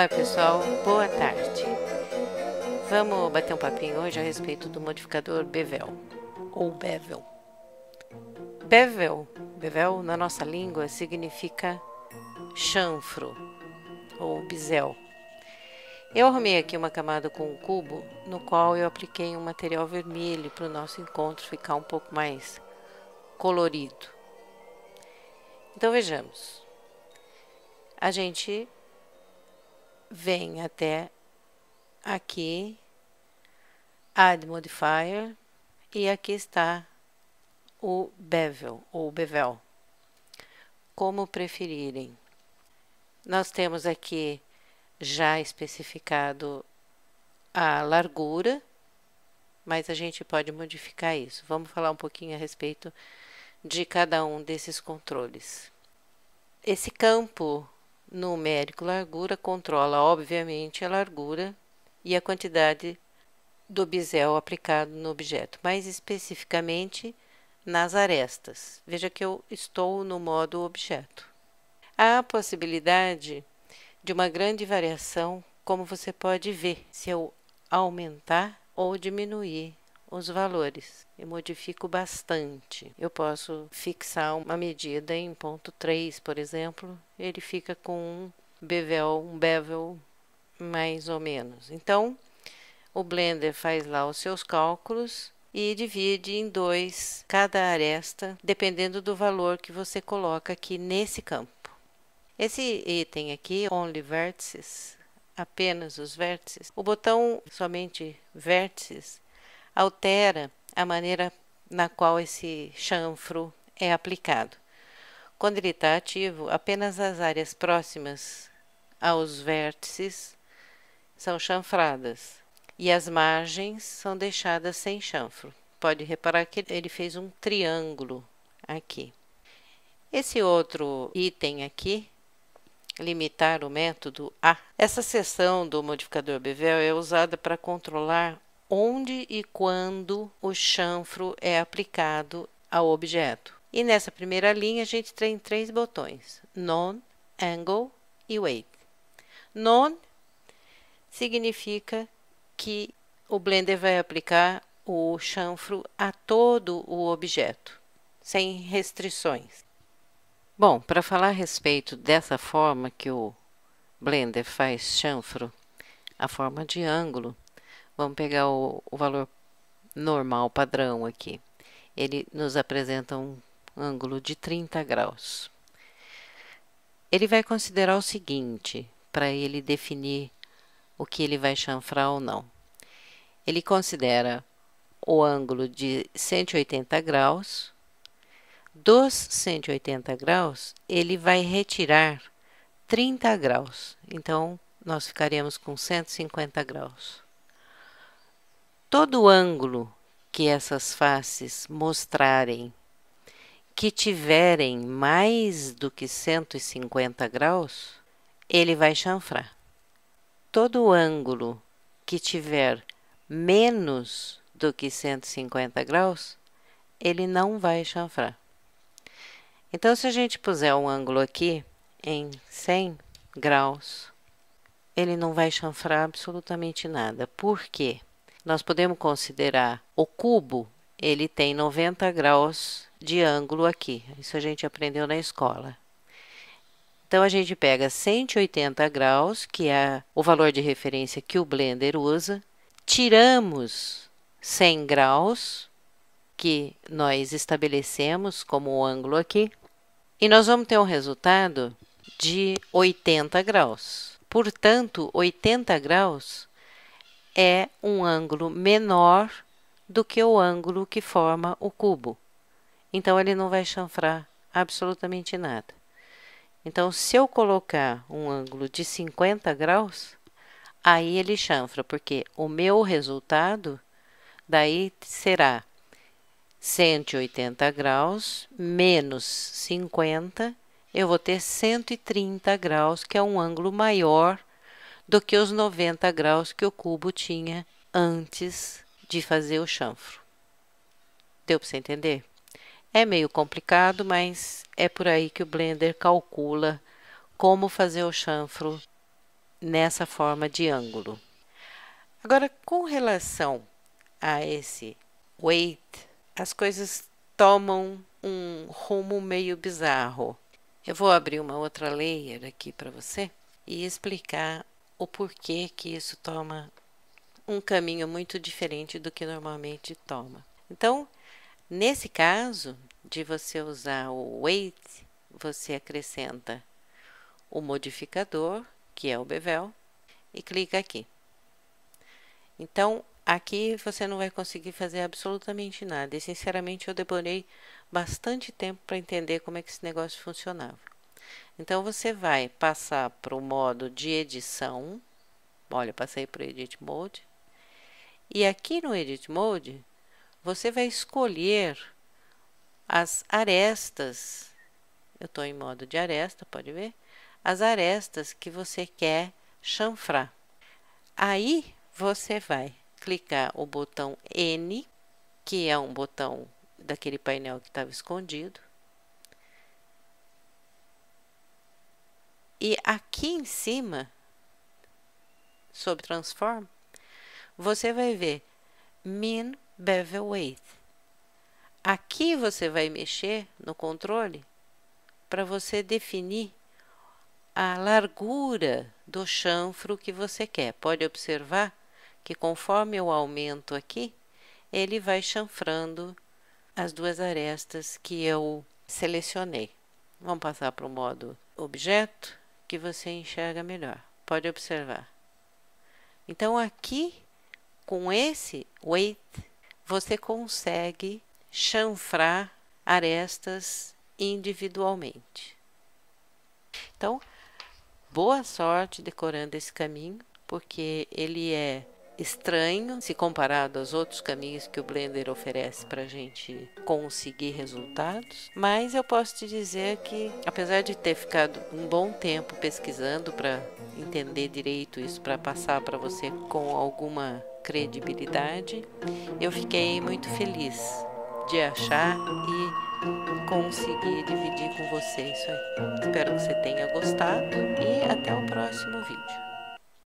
Olá pessoal, boa tarde. Vamos bater um papinho hoje a respeito do modificador Bevel, ou Bevel. Bevel na nossa língua significa chanfro, ou bisel. Eu arrumei aqui uma camada com um cubo, no qual eu apliquei um material vermelho para o nosso encontro ficar um pouco mais colorido. Então vejamos, a gente vem até aqui, Add Modifier, e aqui está o Bevel, ou Bevel, como preferirem. Nós temos aqui já especificado a largura, mas a gente pode modificar isso. Vamos falar um pouquinho a respeito de cada um desses controles. Esse campo numérico largura controla, obviamente, a largura e a quantidade do bisel aplicado no objeto, mais especificamente nas arestas. Veja que eu estou no modo objeto. Há a possibilidade de uma grande variação, como você pode ver, se eu aumentar ou diminuir os valores. Eu modifico bastante. Eu posso fixar uma medida em ponto 3, por exemplo, ele fica com um bevel mais ou menos. Então, o Blender faz lá os seus cálculos e divide em 2 cada aresta, dependendo do valor que você coloca aqui nesse campo. Esse item aqui, Only Vertices, apenas os vértices, o botão somente vértices altera a maneira na qual esse chanfro é aplicado. Quando ele está ativo, apenas as áreas próximas aos vértices são chanfradas e as margens são deixadas sem chanfro. Pode reparar que ele fez um triângulo aqui. Esse outro item aqui, limitar o método A. Essa seção do modificador Bevel é usada para controlar onde e quando o chanfro é aplicado ao objeto. E nessa primeira linha a gente tem 3 botões: None, Angle e Weight. None significa que o Blender vai aplicar o chanfro a todo o objeto, sem restrições. Bom, para falar a respeito dessa forma que o Blender faz chanfro, a forma de ângulo, vamos pegar o valor normal, padrão aqui. Ele nos apresenta um ângulo de 30 graus. Ele vai considerar o seguinte, para ele definir o que ele vai chanfrar ou não. Ele considera o ângulo de 180 graus. Dos 180 graus, ele vai retirar 30 graus. Então, nós ficaremos com 150 graus. Todo ângulo que essas faces mostrarem que tiverem mais do que 150 graus, ele vai chanfrar. Todo ângulo que tiver menos do que 150 graus, ele não vai chanfrar. Então, se a gente puser um ângulo aqui em 100 graus, ele não vai chanfrar absolutamente nada. Por quê? Nós podemos considerar o cubo, ele tem 90 graus de ângulo aqui. Isso a gente aprendeu na escola. Então, a gente pega 180 graus, que é o valor de referência que o Blender usa, tiramos 100 graus, que nós estabelecemos como o ângulo aqui, e nós vamos ter um resultado de 80 graus. Portanto, 80 graus é um ângulo menor do que o ângulo que forma o cubo. Então, ele não vai chanfrar absolutamente nada. Então, se eu colocar um ângulo de 50 graus, aí ele chanfra, porque o meu resultado daí será 180 graus menos 50, eu vou ter 130 graus, que é um ângulo maior do que os 90 graus que o cubo tinha antes de fazer o chanfro. Deu para você entender? É meio complicado, mas é por aí que o Blender calcula como fazer o chanfro nessa forma de ângulo. Agora, com relação a esse weight, as coisas tomam um rumo meio bizarro. Eu vou abrir uma outra layer aqui para você e explicar o porquê que isso toma um caminho muito diferente do que normalmente toma. Então, nesse caso de você usar o weight, você acrescenta o modificador, que é o bevel, e clica aqui. Então, aqui você não vai conseguir fazer absolutamente nada. E, sinceramente, eu demorei bastante tempo para entender como é que esse negócio funcionava. Então, você vai passar para o modo de edição. Olha, passei para o Edit Mode. E aqui no Edit Mode, você vai escolher as arestas. Eu estou em modo de aresta, pode ver? As arestas que você quer chanfrar. Aí, você vai clicar o botão N, que é um botão daquele painel que estava escondido. E aqui em cima, sobre Transform, você vai ver Min Bevel Weight. Aqui você vai mexer no controle para você definir a largura do chanfro que você quer. Pode observar que conforme eu aumento aqui, ele vai chanfrando as duas arestas que eu selecionei. Vamos passar para o modo objeto, que você enxerga melhor. Pode observar. Então, aqui, com esse weight, você consegue chanfrar arestas individualmente. Então, boa sorte decorando esse caminho, porque ele é estranho se comparado aos outros caminhos que o Blender oferece para a gente conseguir resultados, mas eu posso te dizer que, apesar de ter ficado um bom tempo pesquisando para entender direito isso, para passar para você com alguma credibilidade, eu fiquei muito feliz de achar e conseguir dividir com você isso aí. Espero que você tenha gostado e até o próximo vídeo.